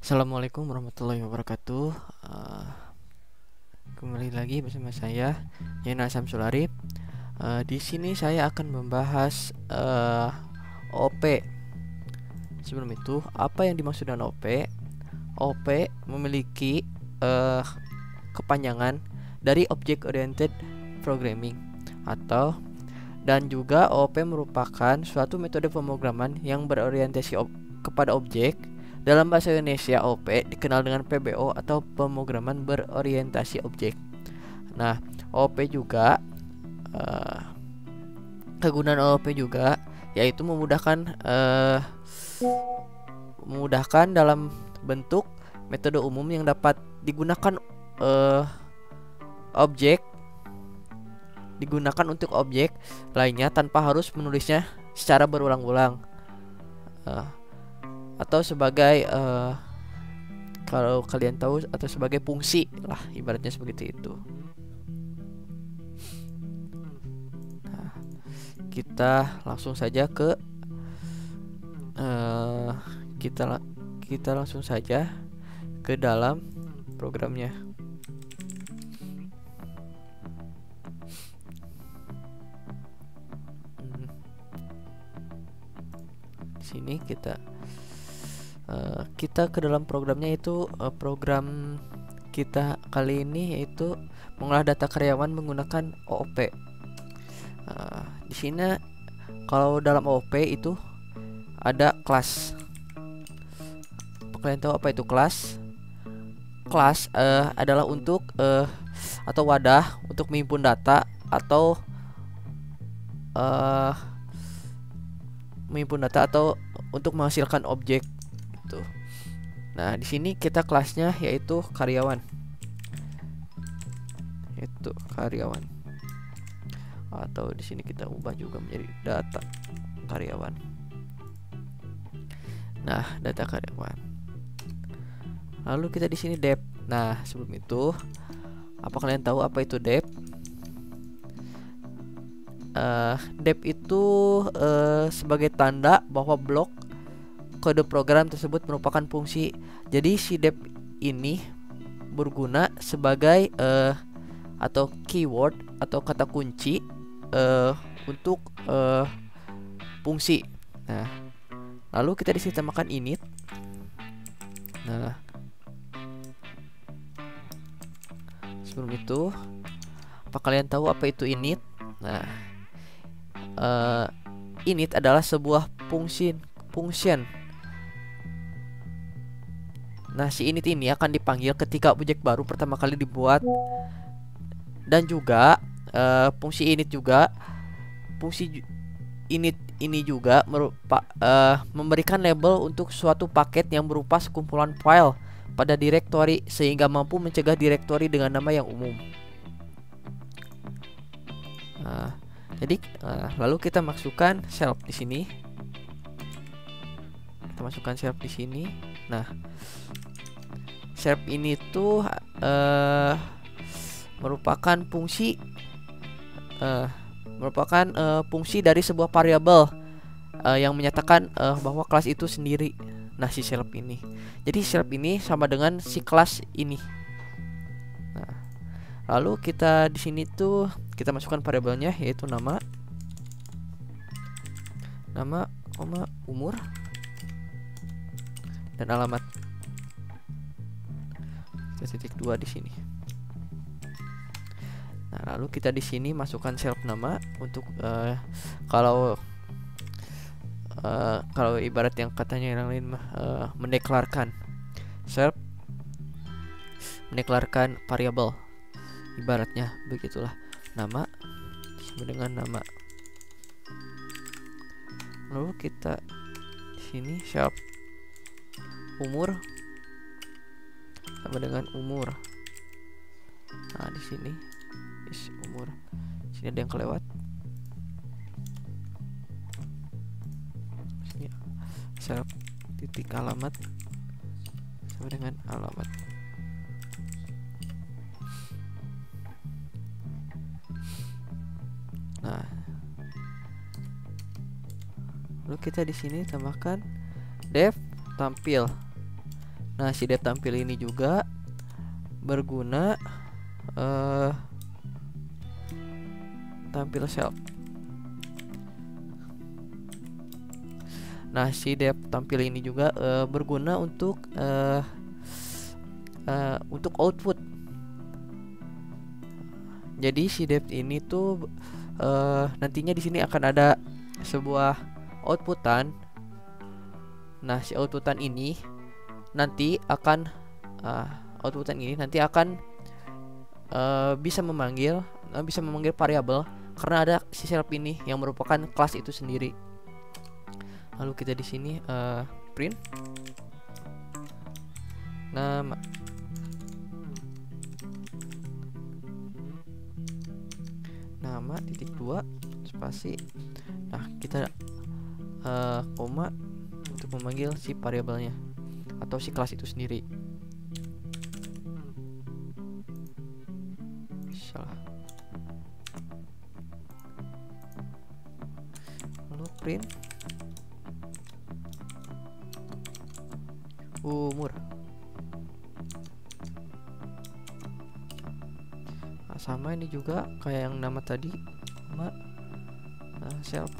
Assalamualaikum warahmatullahi wabarakatuh. Kembali lagi bersama saya Yana Samsul Arif. Di sini saya akan membahas OP. Sebelum itu, apa yang dimaksud dengan OP? OP memiliki kepanjangan dari Object Oriented Programming dan juga OP merupakan suatu metode pemrograman yang berorientasi kepada objek. Dalam bahasa Indonesia, OP dikenal dengan PBO atau pemrograman berorientasi objek. Nah, OP juga kegunaan OP juga yaitu memudahkan dalam bentuk metode umum yang dapat digunakan untuk objek lainnya tanpa harus menulisnya secara berulang-ulang. Atau sebagai kalau kalian tahu, atau sebagai fungsi lah, ibaratnya seperti itu. Nah, kita langsung saja ke kita langsung saja ke dalam programnya. Di sini kita ke dalam programnya, itu program kita kali ini yaitu mengolah data karyawan menggunakan OOP. Di sini kalau dalam OOP itu ada kelas. Kalian tahu apa itu kelas? Kelas adalah untuk atau wadah untuk menghimpun data atau untuk menghasilkan objek. Nah, di sini kita kelasnya yaitu karyawan. Itu karyawan. Atau di sini kita ubah juga menjadi data karyawan. Nah, data karyawan. Lalu kita di sini dep. Nah, sebelum itu, apa kalian tahu apa itu dep? Dep itu sebagai tanda bahwa blok kode program tersebut merupakan fungsi. Jadi si dep ini berguna sebagai atau keyword atau kata kunci untuk fungsi. Nah, lalu kita di sini tambahkan init. Nah, sebelum itu, apa kalian tahu apa itu init? Nah, init adalah sebuah function. Nah, si init ini akan dipanggil ketika objek baru pertama kali dibuat, dan juga fungsi init ini juga memberikan label untuk suatu paket yang berupa sekumpulan file pada direktori, sehingga mampu mencegah direktori dengan nama yang umum. Jadi lalu kita masukkan self di sini. Nah, self ini tuh merupakan fungsi dari sebuah variabel yang menyatakan bahwa kelas itu sendiri. Nah, si self ini. Jadi self ini sama dengan si kelas ini. Nah, lalu kita di sini tuh kita masukkan variabelnya yaitu nama, umur, dan alamat. Titik 2 di sini. Nah, lalu kita di sini masukkan self nama untuk kalau ibarat yang katanya yang lain mendeklarkan self, mendeklarkan variabel, ibaratnya begitulah. Nama sama dengan nama. Lalu kita di sini self umur sama dengan umur. Nah, di sini umur. Sini ada yang kelewat. Sini self titik alamat sama dengan alamat. Nah, lalu kita di sini tambahkan def tampil. Nah, si dep tampil ini juga berguna tampil self. Nah, si dep tampil ini juga berguna untuk output. Jadi si dep ini tuh nantinya di sini akan ada sebuah outputan. Nah, si outputan ini nanti akan bisa memanggil variabel karena ada si self ini yang merupakan kelas itu sendiri. Lalu kita di sini print nama titik 2 spasi. Nah, kita koma untuk memanggil si variabelnya atau si kelas itu sendiri. Salah. Lalu print umur. Nah, sama ini juga kayak yang nama tadi, nama self.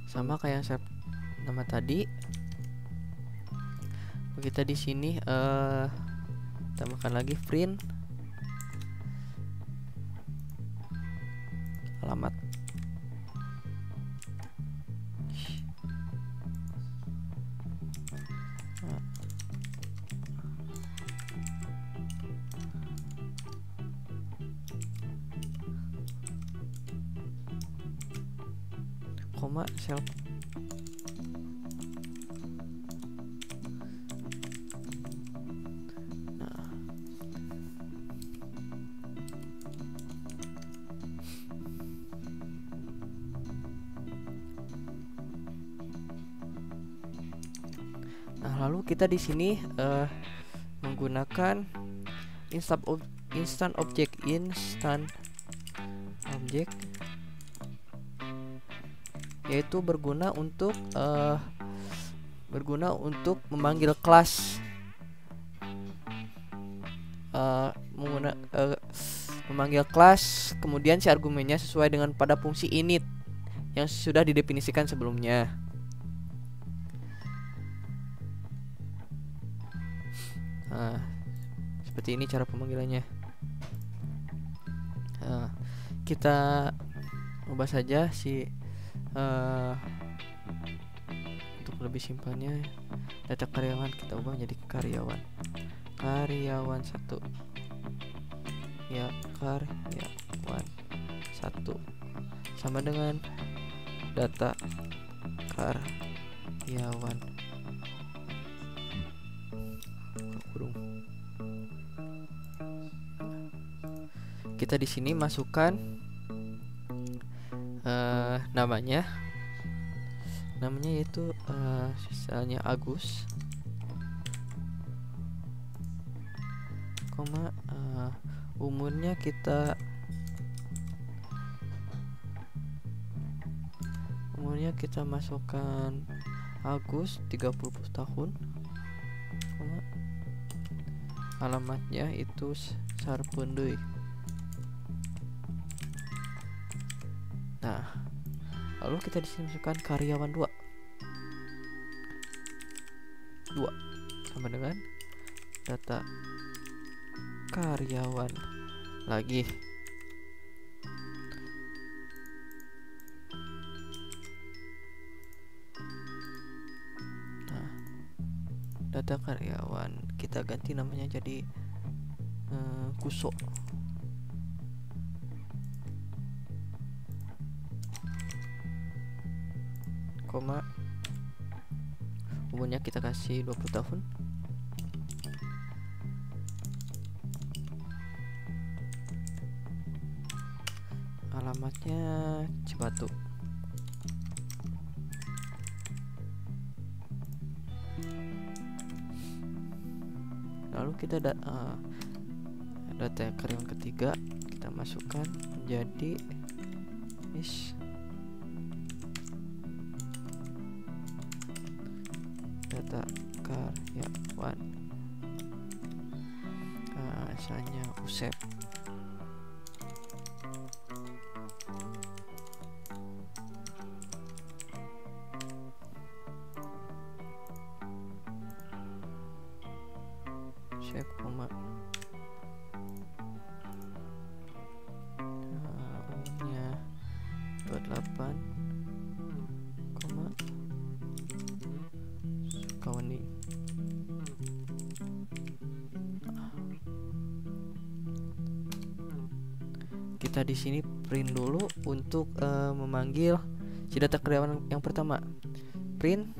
Sama kayak yang self nama tadi. Kita di sini tambahkan lagi print alamat. Koma self. Nah, lalu kita di sini menggunakan instant object yaitu berguna untuk memanggil kelas memanggil kelas, kemudian si argumennya sesuai dengan pada fungsi init yang sudah didefinisikan sebelumnya. Nah, seperti ini cara pemanggilannya. Nah, kita ubah saja si untuk lebih simpelnya data karyawan kita ubah menjadi karyawan 1 ya, karyawan 1 sama dengan data karyawan kurung. Kita di sini masukkan namanya yaitu misalnya Agus, koma umurnya kita masukkan Agus 30 tahun, koma alamatnya itu Sarpendui. Nah, lalu kita di sini masukkan karyawan 2 sama dengan data karyawan lagi. Nah, data karyawan kita ganti namanya jadi Kuso. Koma umurnya kita kasih 20 tahun. Alamatnya Cibatu. Lalu kita data karyawan ketiga kita masukkan menjadi Is data karyawan, misalnya Usep. Usep, koma. Umurnya 28, koma. Sukawani. Kita di sini print dulu untuk memanggil si data karyawan yang pertama. Print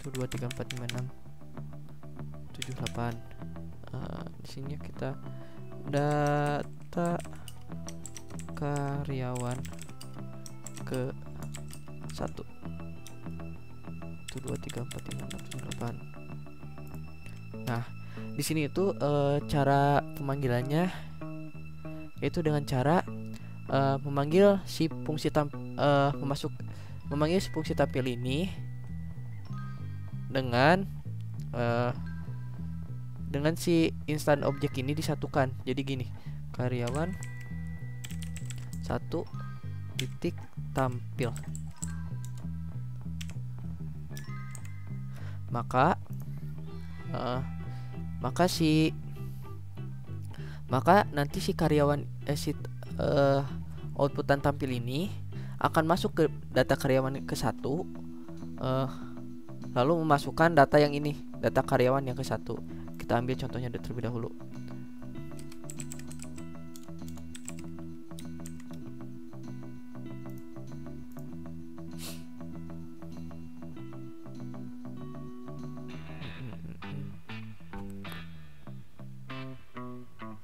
1 2 3 4 5 6 7 8. Di sini kita data karyawan ke 1. 1 2 3 4 5 6 7 8. Nah, di sini itu cara pemanggilannya yaitu dengan cara memanggil si fungsi memanggil si fungsi tampil ini dengan si instan objek ini disatukan. Jadi gini, karyawan 1 titik tampil. Maka nanti si karyawan outputan tampil ini akan masuk ke data karyawan ke 1, lalu memasukkan data yang ini, data karyawan yang ke 1. Kita ambil contohnya terlebih dahulu.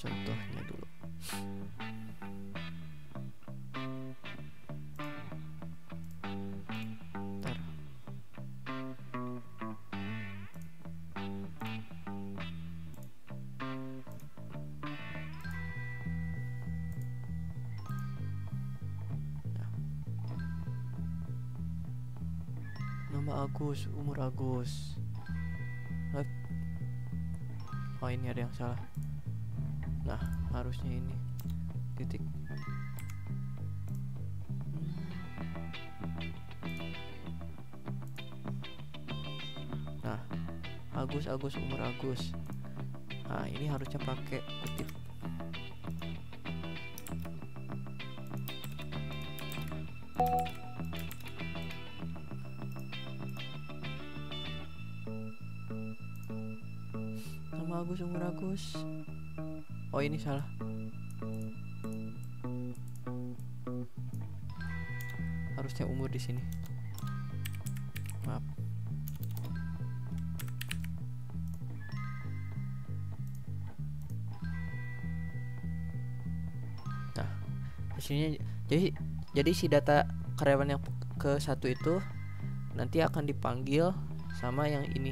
Contohnya dulu. Bentar. Nama Agus, umur Agus. Oh, ini ada yang salah. Nah, harusnya ini titik. Nah, Agus, umur Agus. Nah, ini harusnya pakai kutip. Nama Agus, umur Agus. Oh, ini salah. Harusnya umur di sini. Maaf. Nah, di sini jadi si data karyawan yang ke 1 itu nanti akan dipanggil sama yang ini.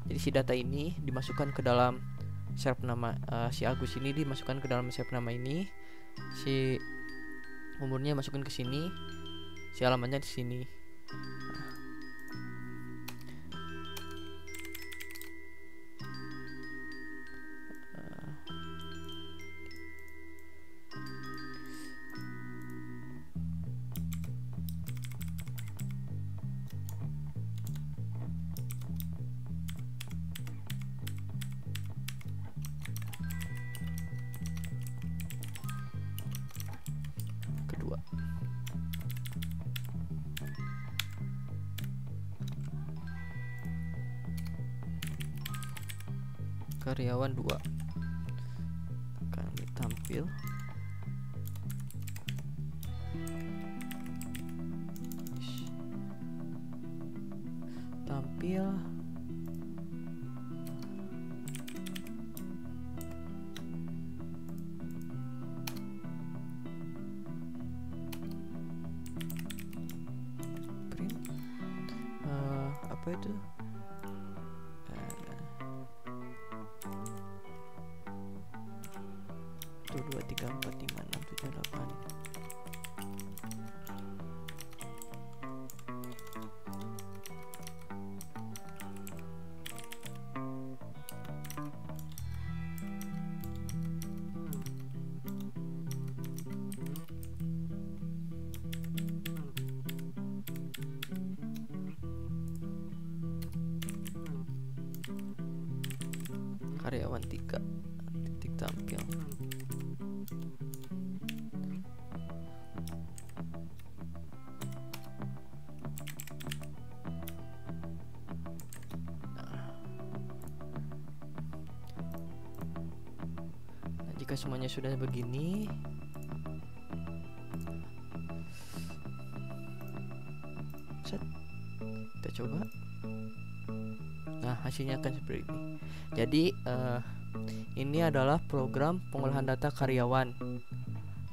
Jadi si data ini dimasukkan ke dalam serp nama, si Agus ini dimasukkan ke dalam serp nama ini, si umurnya masukin ke sini, si alamatnya di sini. Kedua. Karyawan 2 akan ditampil. Tampil print apa itu karyawan 3 titik tampil. Nah, jika semuanya sudah begini, kita coba. Nah, hasilnya akan seperti ini. Jadi ini adalah program pengolahan data karyawan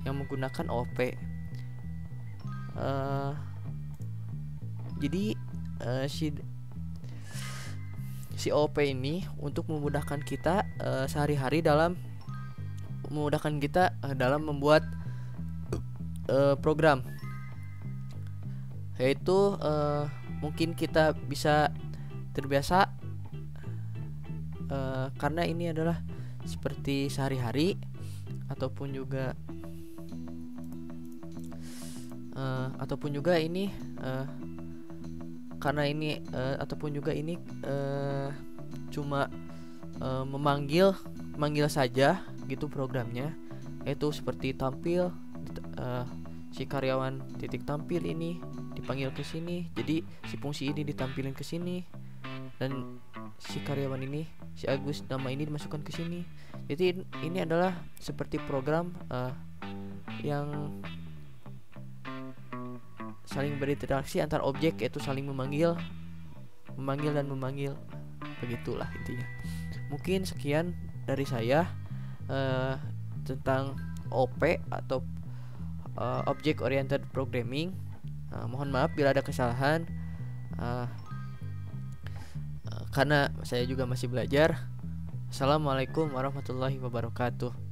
yang menggunakan OP. Jadi si OP ini untuk memudahkan kita sehari-hari dalam membuat program, yaitu mungkin kita bisa terbiasa karena ini adalah seperti sehari-hari, ataupun juga ini karena ini ataupun juga ini cuma memanggil saja gitu programnya, yaitu seperti tampil si karyawan titik tampil ini dipanggil ke sini, jadi si fungsi ini ditampilin ke sini, dan si karyawan ini, si Agus, nama ini dimasukkan ke sini. Jadi ini adalah seperti program yang saling berinteraksi antar objek, yaitu saling memanggil dan memanggil, begitulah intinya. Mungkin sekian dari saya tentang OP atau Object Oriented Programming. Mohon maaf bila ada kesalahan, karena saya juga masih belajar. Assalamualaikum warahmatullahi wabarakatuh.